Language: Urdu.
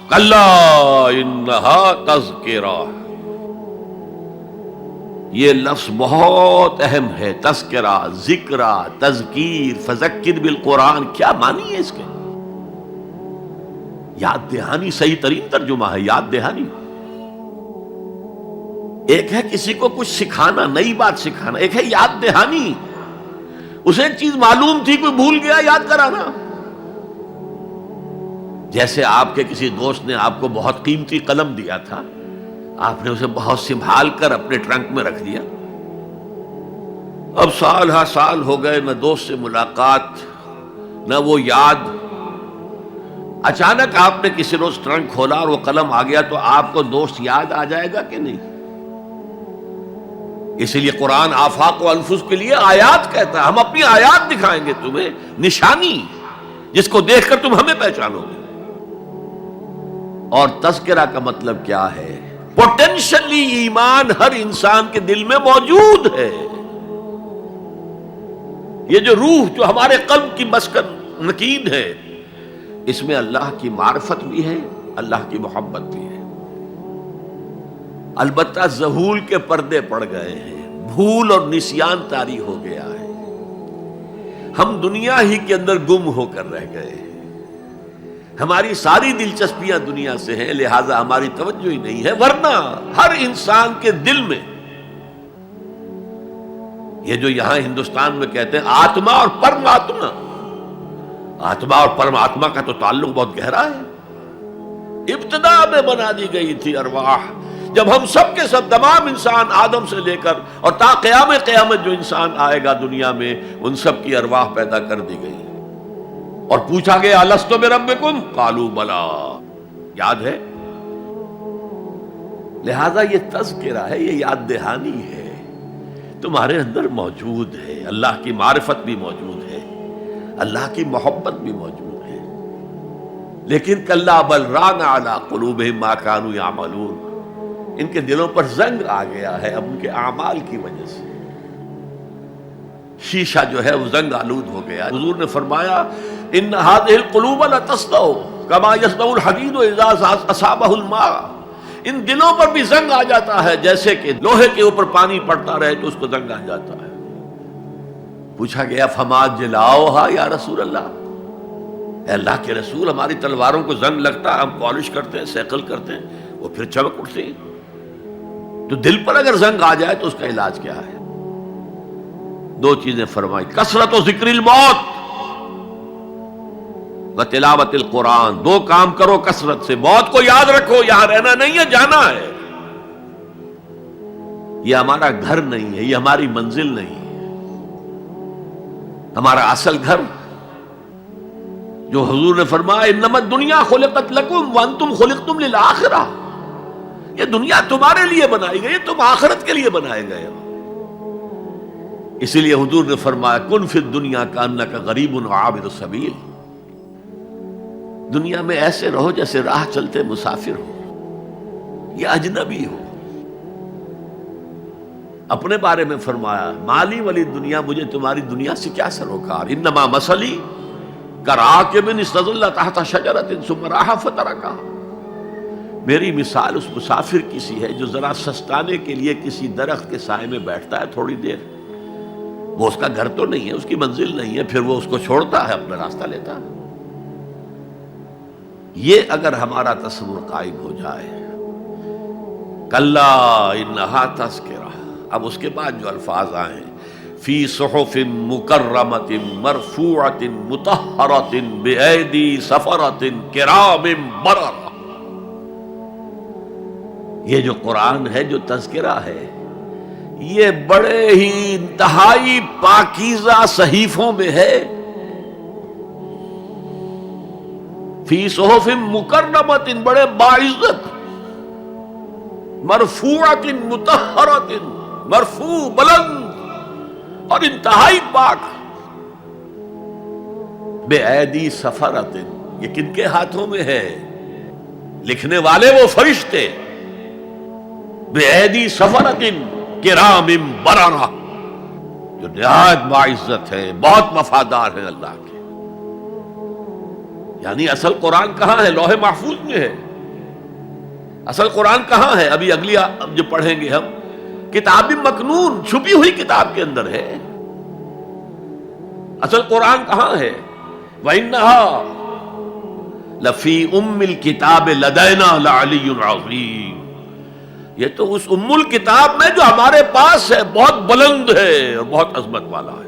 کلا انہا تذکرہ، یہ لفظ بہت اہم ہے. تذکرہ، ذکرہ، تذکیر، فذکر بالقرآن، کیا معنی ہے اس کے؟ یاد دہانی صحیح ترین ترجمہ ہے، یاد دہانی. ایک ہے کسی کو کچھ سکھانا، نئی بات سکھانا، ایک ہے یاد دہانی. اسے ایک چیز معلوم تھی، کوئی بھول گیا، یاد کرانا. جیسے آپ کے کسی دوست نے آپ کو بہت قیمتی قلم دیا تھا، آپ نے اسے بہت سنبھال کر اپنے ٹرنک میں رکھ دیا. اب سال ہا سال ہو گئے، نہ دوست سے ملاقات، نہ وہ یاد. اچانک آپ نے کسی روز ٹرنک کھولا اور وہ قلم آ گیا، تو آپ کو دوست یاد آ جائے گا کہ نہیں؟ اسی لیے قرآن آفاق و انفس کے لیے آیات کہتا ہے. ہم اپنی آیات دکھائیں گے تمہیں، نشانی جس کو دیکھ کر تم ہمیں پہچانو گے. اور تذکرہ کا مطلب کیا ہے؟ پوٹینشلی ایمان ہر انسان کے دل میں موجود ہے. یہ جو روح جو ہمارے قلب کی مسکن نکین ہے، اس میں اللہ کی معرفت بھی ہے، اللہ کی محبت بھی ہے. البتہ ذہول کے پردے پڑ گئے ہیں، بھول اور نسیان طاری ہو گیا ہے. ہم دنیا ہی کے اندر گم ہو کر رہ گئے ہیں. ہماری ساری دلچسپیاں دنیا سے ہیں، لہذا ہماری توجہ ہی نہیں ہے. ورنہ ہر انسان کے دل میں یہ جو یہاں ہندوستان میں کہتے ہیں آتما اور پرماتما، آتما اور پرماتما کا تو تعلق بہت گہرا ہے. ابتدا میں بنا دی گئی تھی ارواح، جب ہم سب کے سب تمام انسان آدم سے لے کر اور تا قیامت جو انسان آئے گا دنیا میں، ان سب کی ارواح پیدا کر دی گئی. اور پوچھا گیا الست بربکم قالوا بلا، یاد ہے؟ لہذا یہ تذکرہ ہے، یہ یاد دہانی ہے، تمہارے اندر موجود ہے. اللہ کی معرفت بھی موجود ہے، اللہ کی محبت بھی موجود ہے. لیکن کلا بل ران علی قلوبہم ما کانوا یعملون، ان کے دلوں پر زنگ آ گیا ہے اب ان کے اعمال کی وجہ سے. شیشہ جو ہے وہ زنگ آلود ہو گیا. حضور نے فرمایا ان هذه القلوب لتصدع كما يصدع الحديد اذا اصابه الماء، ان دلوں پر بھی زنگ آ جاتا ہے جیسے کہ لوہے کے اوپر پانی پڑتا رہے تو اس کو زنگ آ جاتا ہے. پوچھا گیا فما جلاؤها یا رسول اللہ، اے اللہ کے رسول ہماری تلواروں کو زنگ لگتا ہے، ہم پالش کرتے ہیں، سیکل کرتے ہیں، وہ پھر چمک اٹھتے ہیں. تو دل پر اگر زنگ آ جائے تو اس کا علاج کیا ہے؟ دو چیزیں فرمائی، کثرت و ذکر الموت و تلاوت القرآن. دو کام کرو کثرت سے، موت کو یاد رکھو، یہاں رہنا نہیں ہے، جانا ہے. یہ ہمارا گھر نہیں ہے، یہ ہماری منزل نہیں ہے. ہمارا اصل گھر جو حضور نے فرمایا انما الدنیا خلقت لکم وانتم خلقتم للآخرہ، یہ دنیا تمہارے لیے بنائی گئی، تم آخرت کے لیے بنائے گئے ہو. اسی لیے حضور نے فرمایا کن فی الدنیا کانک غریب عابر السبیل، دنیا میں ایسے رہو جیسے راہ چلتے مسافر ہو یا اجنبی ہو. اپنے بارے میں فرمایا مالی ولی دنیا، مجھے تمہاری دنیا سے کیا سروکار، انما مثلی کراکب استظل تحت شجرۃ ثم راح فترکھا، میری مثال اس مسافر کی سی ہے جو ذرا سستانے کے لیے کسی درخت کے سائے میں بیٹھتا ہے تھوڑی دیر. وہ اس کا گھر تو نہیں ہے، اس کی منزل نہیں ہے، پھر وہ اس کو چھوڑتا ہے، اپنا راستہ لیتا ہے. یہ اگر ہمارا تصور قائم ہو جائے، کلا انہا تذکرہ. اب اس کے بعد جو الفاظ آئے فی صحف مکرمۃ مرفوعۃ مطہرۃ بایدی سفرۃ کرام بررہ، یہ جو قرآن ہے، جو تذکرہ ہے، یہ بڑے ہی انتہائی پاکیزہ صحیفوں میں ہے. فی صحف مکرمۃ، بڑے باعزت، مرفوعۃ مطہرۃ، مرفوع بلند اور انتہائی پاک. بے ایدی سفرۃ، یہ کن کے ہاتھوں میں ہے؟ لکھنے والے وہ فرشتے. بے ایدی سفرۃ کرام بررہ، جو نہایت باعزت ہے، بہت وفادار ہیں اللہ کے. یعنی اصل قرآن کہاں ہے؟ لوح محفوظ میں ہے. اصل قرآن کہاں ہے؟ ابھی اگلی جو پڑھیں گے ہم، کتاب مکنون، چھپی ہوئی کتاب کے اندر ہے۔ اصل قرآن کہاں ہے؟ وَإِنَّهَا لَفِي أُمِّ الْكِتَابِ لَدَيْنَا لَعَلِيٌّ عَظِيمٌ، یہ تو اس ام الکتاب میں جو ہمارے پاس ہے، بہت بلند ہے اور بہت عظمت والا ہے۔